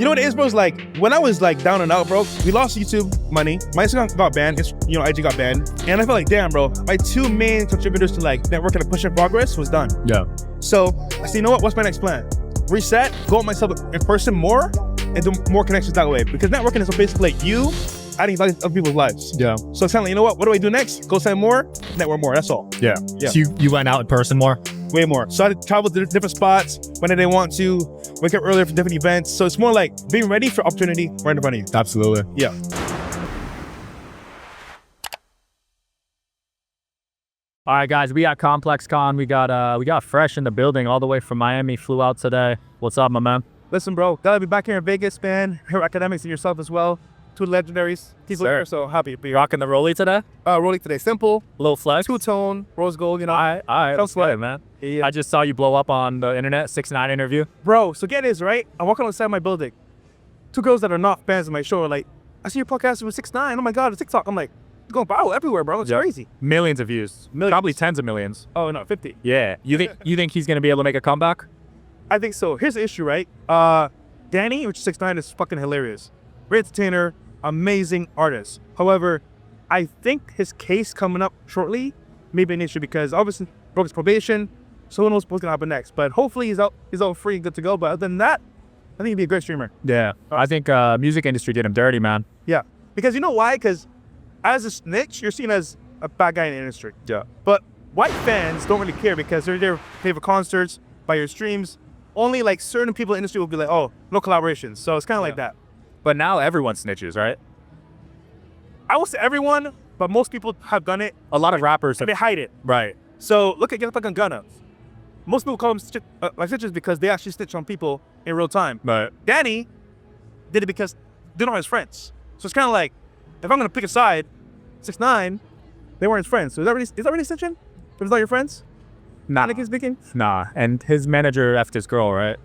You know what it is, bro? It's like when I was like down and out, bro, we lost YouTube money. My Instagram got banned. IG got banned. And I felt like, damn, bro, my two main contributors to like networking and pushing progress was done. Yeah. So I said, you know what? What's my next plan? Reset, go out myself in person more, and do more connections that way. Because networking is basically like you adding value to other people's lives. Yeah. So it's kind of like, you know what do I do next? Go send more, network more. That's all. Yeah. So you went out in person more? Way more. So I travel to different spots when they want to, wake up earlier for different events. So it's more like being ready for opportunity right in front of you. Absolutely. Yeah. All right, guys, we got ComplexCon. We got Fresh in the building all the way from Miami. Flew out today. What's up, my man? Listen, bro, gotta be back here in Vegas, man. Here, academics and yourself as well. Two legendaries. People here, so happy to be here. Rocking the rollie today? Rolling today, simple. Little flex? Two-tone, rose gold, you know. All right. Don't sweat it, man. Yeah. I just saw you blow up on the internet, 6ix9ine interview. Bro, so get this, right? I'm walking outside my building. Two girls that are not fans of my show are like, I see your podcast with 6ix9ine. Oh my God, it's TikTok. I'm like, it's going viral everywhere, bro. It's crazy. Millions of views. Probably tens of millions. Oh, no, 50. Yeah. You think he's going to be able to make a comeback? I think so. Here's the issue, right? Danny, which is 6ix9ine, is fucking hilarious. Great entertainer, amazing artist. However, I think his case coming up shortly may be an issue because obviously broke his probation, so who knows what's gonna happen next. But hopefully he's out free and good to go. But other than that, I think he'd be a great streamer. Yeah. I think music industry did him dirty, man. Yeah. Because you know why? Because as a snitch, you're seen as a bad guy in the industry. Yeah. But white fans don't really care because they're there to pay for concerts, buy your streams. Only like certain people in the industry will be like, oh, no collaborations. So it's kind of like that. But now everyone snitches, right? I won't say everyone, but most people have done it. A lot of rappers And they hide it. Right. So look at Get the Fucking Gunna. Most people call them like snitches because they actually snitch on people in real time. But Danny did it because they're not his friends. So it's kind of like, if I'm gonna pick a side, 6ix9ine, they weren't his friends. So is that really snitching? If it's not your friends? nah. Nick is speaking? Nah. And his manager effed his girl, right?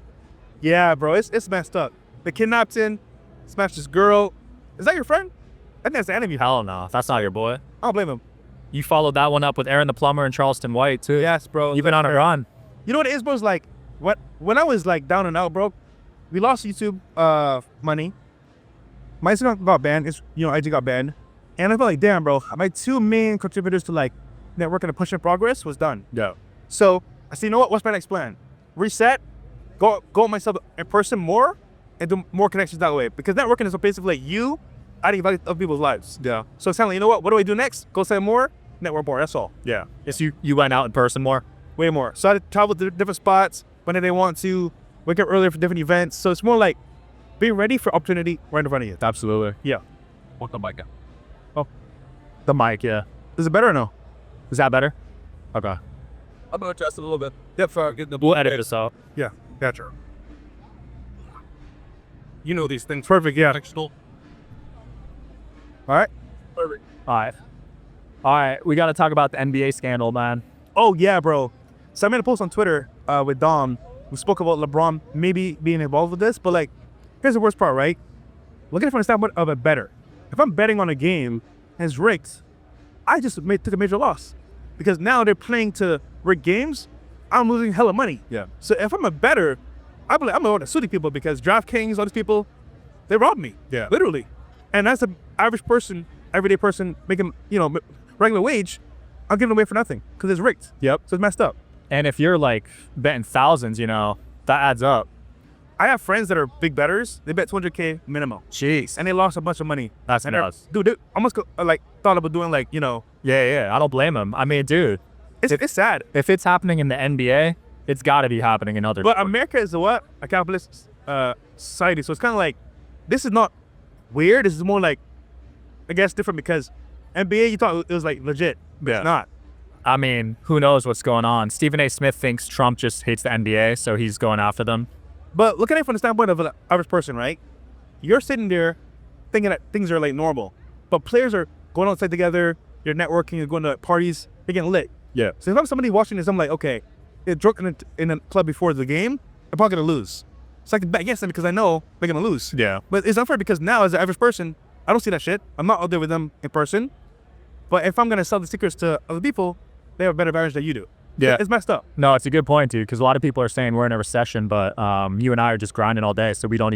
Yeah, bro, it's messed up. They kidnapped him, smashed his girl. Is that your friend? I think that's the enemy. Hell no. That's not your boy. I don't blame him. You followed that one up with Aaron the Plumber and Charleston White, too. Yes, bro. You've been on a run. You know what it is, bro? It's like, when I was like down and out, bro, we lost YouTube money. My Instagram got banned. IG got banned. And I felt like, damn, bro, my two main contributors to like networking and pushing progress was done. Yeah. So I said, you know what? What's my next plan? Reset, go out myself in person more, and do more connections that way. Because networking is basically like you adding value to other people's lives. Yeah. So it's kind of like, you know what do I do next? Go send more, network more. That's all. Yeah. So you went out in person more? Way more. So I travel to different spots when they want to, wake up earlier for different events. So it's more like being ready for opportunity right in front of you. Absolutely. Yeah. What's the mic? Oh. The mic, yeah. Is it better or no? Is that better? Okay. I'm gonna adjust it a little bit. Yep. For getting the We'll edit this out. Yeah. Gotcha. You know these things. Perfect. Yeah. Fictional. All right. Perfect. All right. We got to talk about the NBA scandal, man. Oh yeah, bro. So I made a post on Twitter with Dom. We spoke about LeBron maybe being involved with this, but like, here's the worst part, right? Look at it from the standpoint of a bettor. If I'm betting on a game and it's rigged, I just took a major loss because now they're playing to rig games. I'm losing hella money. Yeah. So if I'm a bettor, I'm gonna want to sue the people because DraftKings, all these people, they robbed me. Yeah. Literally. And as an average person, everyday person making, regular wage, I'm giving away for nothing because it's rigged. Yep. So it's messed up. And if you're like betting thousands, that adds up. I have friends that are big bettors. They bet 200K minimum. Jeez. And they lost a bunch of money. That's and nuts. Dude, they almost thought about doing Yeah. I don't blame him. I mean, dude, it's sad. if it's happening in the NBA, it's got to be happening in other But sports. America is a capitalist society. So it's kind of like, this is not weird. This is more like, I guess, different because NBA, you thought it was like legit. But Yeah. it's not. I mean, who knows what's going on? Stephen A. Smith thinks Trump just hates the NBA, so he's going after them. But look at it from the standpoint of an average person, right? You're sitting there thinking that things are like normal, but players are going outside together, you're networking, you're going to parties, you're getting lit. Yeah. So if I'm somebody watching this, I'm like, okay, they're drunk in a club before the game, I'm probably going to lose. So I can bet against them because I know they're going to lose. Yeah. But it's unfair because now as an average person, I don't see that shit. I'm not out there with them in person. But if I'm going to sell the secrets to other people, they have a better advantage than you do. Yeah. It's messed up. No, it's a good point, dude, because a lot of people are saying we're in a recession, but you and I are just grinding all day, so we don't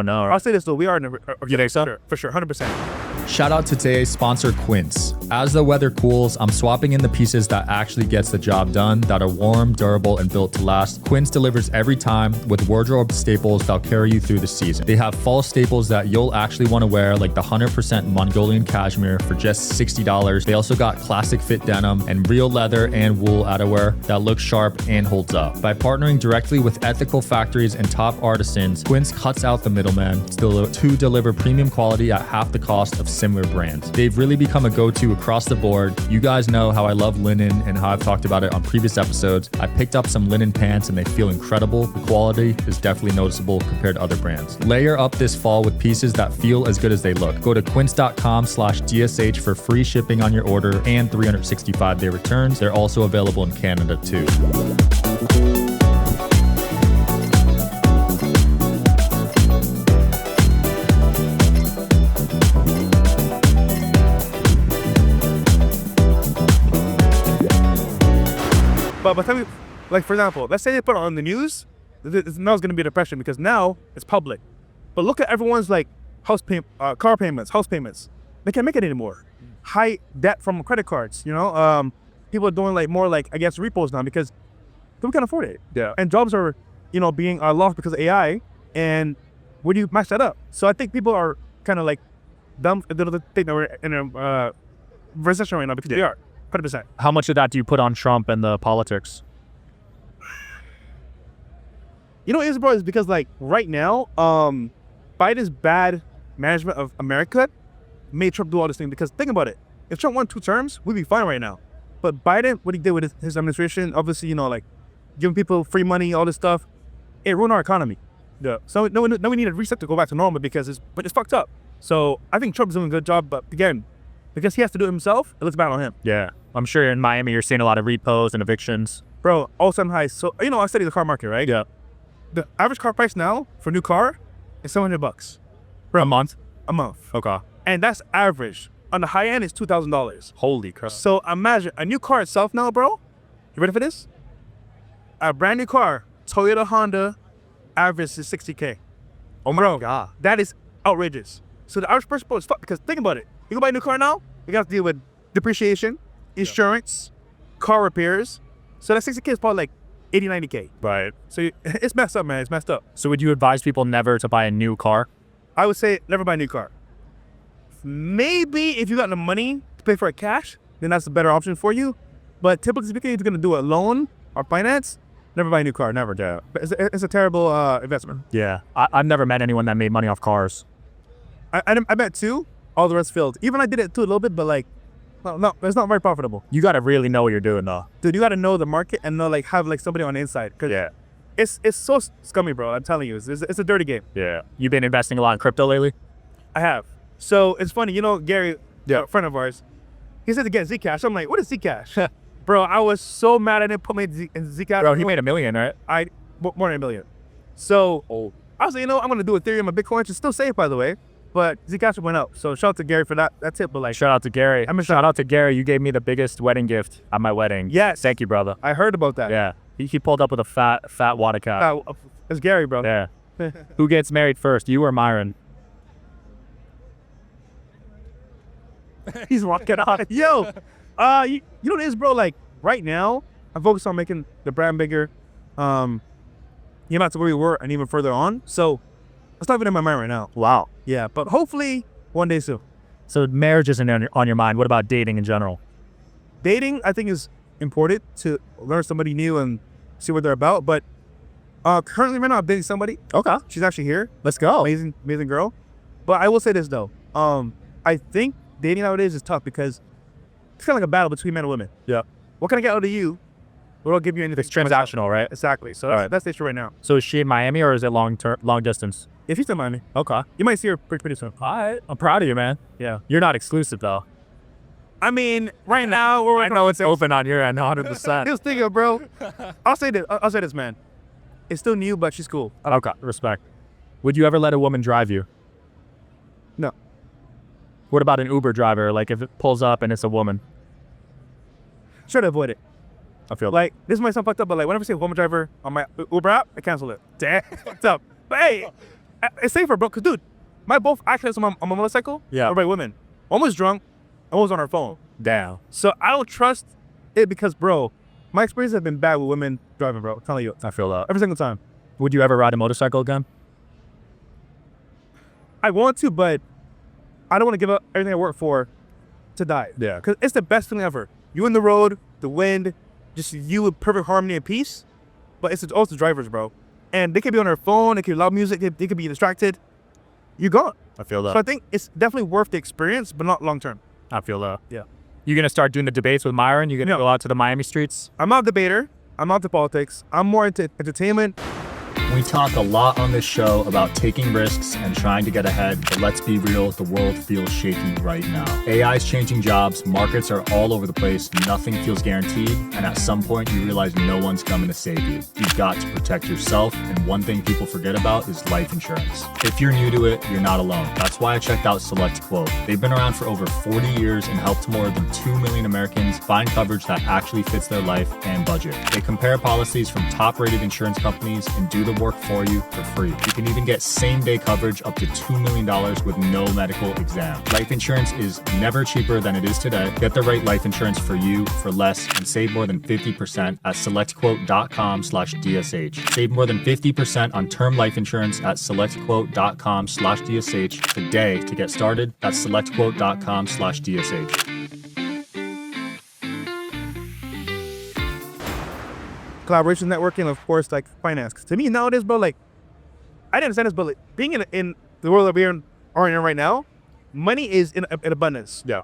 know. I'll say this though, we are in a You think so? for sure, 100%. Shout out to today's sponsor, Quince. As the weather cools, I'm swapping in the pieces that actually gets the job done, that are warm, durable, and built to last. Quince delivers every time with wardrobe staples that'll carry you through the season. They have fall staples that you'll actually want to wear, like the 100% Mongolian cashmere for just $60. They also got classic fit denim and real leather and wool outerwear that looks sharp and holds up. By partnering directly with ethical factories and top artisans, Quince cuts out the middleman to deliver premium quality at half the cost of similar brands. They've really become a go-to across the board. You guys know how I love linen and how I've talked about it on previous episodes. I picked up some linen pants and they feel incredible. The quality is definitely noticeable compared to other brands. Layer up this fall with pieces that feel as good as they look. Go to quince.com/DSH for free shipping on your order and 365-day returns. They're also available in Canada too. But by the time like for example, let's say they put it on the news, now it's going to be a depression because now it's public. But look at everyone's like car payments, house payments. They can't make it anymore. High debt from credit cards, you know? People are doing like more like, I guess, repos now because we can't afford it. Yeah. And jobs are, you know, being lost because of AI. And where do you match that up? So I think people are kind of like dumb. They don't think that we're in a recession right now because they are. 100%. How much of that do you put on Trump and the politics? You know what it is, bro? Is because like right now, Biden's bad management of America made Trump do all this thing. Because think about it, if Trump won 2 terms, we'd be fine right now. But Biden, what he did with his administration, obviously, you know, like giving people free money, all this stuff, it ruined our economy. Yeah. So no, we need a reset to go back to normal because it's fucked up. So I think Trump's doing a good job, but again, because he has to do it himself, it looks bad on him. Yeah. I'm sure in Miami you're seeing a lot of repos and evictions. Bro, all-time high. So, you know, I study the car market, right? Yeah. The average car price now for a new car is $700. For a month? A month. Okay. And that's average. On the high end, it's $2,000. Holy crap. So imagine a new car itself now, bro. You ready for this? A brand new car, Toyota, Honda, average is $60K. Oh my God. That is outrageous. So the average person is fucked because think about it. You go buy a new car now, you got to deal with depreciation, insurance, car repairs. So that $60K is probably like $80, $90K. Right. So it's messed up, man. It's messed up. So would you advise people never to buy a new car? I would say never buy a new car. Maybe if you got the money to pay for it cash, then that's a better option for you. But typically speaking, if you're going to do a loan or finance, never buy a new car. Never do. It's a terrible investment. Yeah. I've never met anyone that made money off cars. I bet 2. All the rest failed. Even I did it too a little bit, but like, no, it's not very profitable. You got to really know what you're doing, though. Dude, you got to know the market and know like have like somebody on the inside. Cause Yeah. It's so scummy, bro. I'm telling you, it's a dirty game. Yeah. You've been investing a lot in crypto lately? I have. So it's funny, you know, Gary, Yeah. a friend of ours, he said to get Zcash. I'm like, what is Zcash? Bro, I was so mad I didn't put me in Zcash. Bro, he made $1 million, right? More than $1 million. So Oh. I was like, you know, I'm gonna do Ethereum and Bitcoin, which is still safe, by the way. But Zcash went up. So shout out to Gary for that. That's it. But like, Shout out to Gary. Shout out to Gary. You gave me the biggest wedding gift at my wedding. Yes. Thank you, brother. I heard about that. Yeah. He pulled up with a fat water cap. It's Gary, bro. Yeah. Who gets married first, you or Myron? He's walking on. Yo, you know what it is, bro? Like right now, I'm focused on making the brand bigger. Not to where we were and even further on. So that's not even in my mind right now. Wow. Yeah, but hopefully one day soon. So marriage isn't on your mind. What about dating in general? Dating, I think, is important to learn somebody new and see what they're about. But currently right now, I'm dating somebody. Okay. She's actually here. Let's go. Amazing girl. But I will say this though. I think dating nowadays is tough because it's kind of like a battle between men and women. Yeah. What can I get out of you? What will give you anything? It's transactional, right? Exactly. So Alright. that's the issue right now. So is she in Miami or is it long distance? If she's in Miami, Okay. you might see her pretty soon. All right. I'm proud of you, man. Yeah. You're not exclusive, though. I mean, right now we're I know it's open on your end, 100%. Just thinking, bro. I'll say this, man. It's still new, but she's cool. Okay. Respect. Would you ever let a woman drive you? No. What about an Uber driver? Like if it pulls up and it's a woman? Try to avoid it. I feel Like, this might sound fucked up, but like, whenever I say woman driver on my Uber app, I cancel it. Damn, it's fucked up. But hey, it's safer, bro. Cause dude, my both accidents on my motorcycle were by women. One was drunk, one was on her phone. Damn. So I don't trust it because, bro, my experience has been bad with women driving, bro. I'm telling you, I feel that. every single time. Would you ever ride a motorcycle again? I want to, but I don't want to give up everything I work for to die. Yeah. Because it's the best feeling ever. You in the road, the wind, just you with perfect harmony and peace. But it's also the drivers, bro. And they could be on their phone, they could be loud music, they could be distracted. You're gone. I feel that. So I think it's definitely worth the experience, but not long term. I feel that. Yeah. You gonna start doing the debates with Myron? You gonna go out to the Miami streets? I'm not a debater. I'm not into politics. I'm more into entertainment. We talk a lot on this show about taking risks and trying to get ahead, but let's be real, the world feels shaky right now. AI is changing jobs, markets are all over the place, nothing feels guaranteed, and at some point you realize no one's coming to save you. You've got to protect yourself, and one thing people forget about is life insurance. If you're new to it, you're not alone. That's why I checked out Select Quote. They've been around for over 40 years and helped more than 2 million Americans find coverage that actually fits their life and budget. They compare policies from top-rated insurance companies and do the work for you for free. You can even get same-day coverage up to $2 million with no medical exam. Life insurance is never cheaper than it is today. Get the right life insurance for you for less and save more than 50% at selectquote.com/DSH. Save more than 50% on term life insurance at selectquote.com/DSH today to get started. That's selectquote.com/DSH. Collaboration, networking, of course, like finance. 'Cause to me nowadays, bro, like, I didn't understand this, but like, being in the world that we are in right now, money is in abundance. Yeah.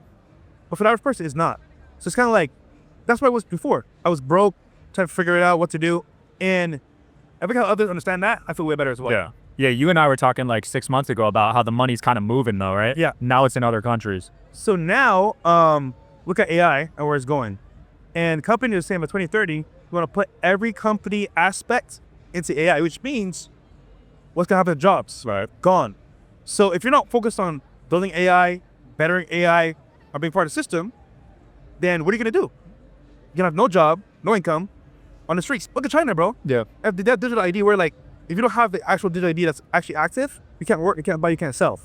But for the average person, it's not. So it's kind of like, that's what I was before. I was broke, trying to figure it out, what to do. And if I got others understand that, I feel way better as well. Yeah. Yeah, you and I were talking like 6 months ago about how the money's kind of moving though, right? Yeah. Now it's in other countries. So now, look at AI and where it's going. And companies are saying by 2030, we want to put every company aspect into AI, which means what's going to happen to jobs? Right. Gone. So if you're not focused on building AI, bettering AI, or being part of the system, then what are you going to do? You're going to have no job, no income on the streets. Look at China, bro. Yeah. If that digital ID where, like, if you don't have the actual digital ID that's actually active, you can't work, you can't buy, you can't sell.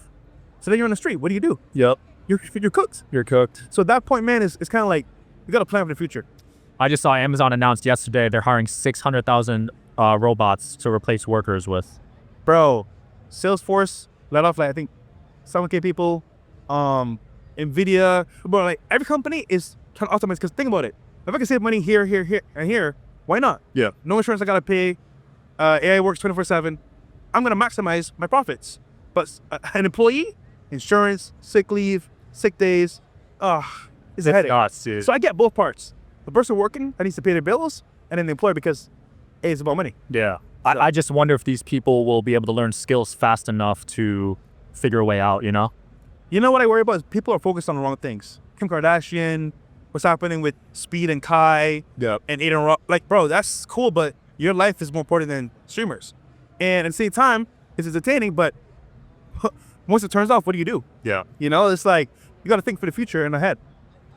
So then you're on the street. What do you do? Yep. You're cooked. You're cooked. So at that point, man, it's kind of like, you got to plan for the future. I just saw Amazon announced yesterday they're hiring 600,000 robots to replace workers with. Bro, Salesforce let off, like, I think 7K people. Nvidia, bro, like, every company is trying to optimize, because think about it. If I can save money here, and here, why not? Yeah. No insurance I got to pay. AI works 24/7. I'm going to maximize my profits. But an employee, insurance, sick leave, sick days, it's a headache. Nuts, dude. So I get both parts. The person working that needs to pay their bills, and then the employer, because it's about money. Yeah. I just wonder if these people will be able to learn skills fast enough to figure a way out, you know? You know what I worry about is people are focused on the wrong things. Kim Kardashian, what's happening with Speed and Kai, and Aiden Rock. Like, bro, that's cool, but your life is more important than streamers. And at the same time, it's entertaining, but once it turns off, what do you do? Yeah. You know, it's like, you got to think for the future and ahead.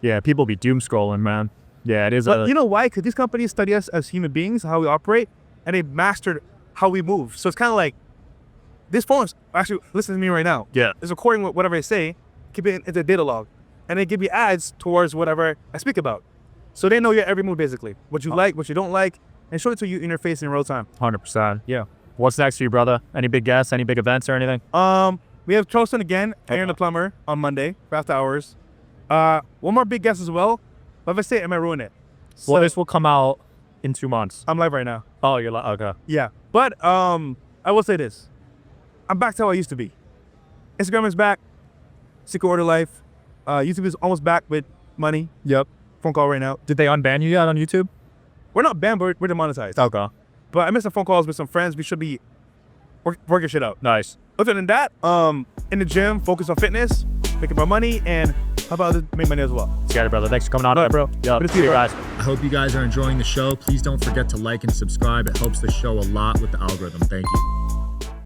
Yeah, people be doom scrolling, man. Yeah, it is. But you know why? Because these companies study us as human beings, how we operate, and they've mastered how we move. So it's kind of like, this phone is actually listening to me right now. Yeah. It's recording whatever I say, keep it in the data log, and they give you ads towards whatever I speak about. So they know your every move, basically. What you like, what you don't like, and show it to you in your face in real time. 100%. Yeah. What's next for you, brother? Any big guests, any big events or anything? We have Charleston again, Aaron the Plumber, on Monday for after hours. One more big guest as well. But if I say it, I might ruin it. Well, this will come out in 2 months. I'm live right now. Oh, you're like, okay. Yeah. But I will say this. I'm back to how I used to be. Instagram is back. Secret Order Life. YouTube is almost back with money. Yep. Phone call right now. Did they unban you yet on YouTube? We're not banned, but we're demonetized. Okay. But I missed some phone calls with some friends. We should be working shit out. Nice. Other than that, in the gym, focus on fitness, making more money, and how about make money as well. Got it, brother. Thanks for coming on. All right, bro. Yeah. Good to see you, guys. I hope you guys are enjoying the show. Please don't forget to like and subscribe. It helps the show a lot with the algorithm. Thank you.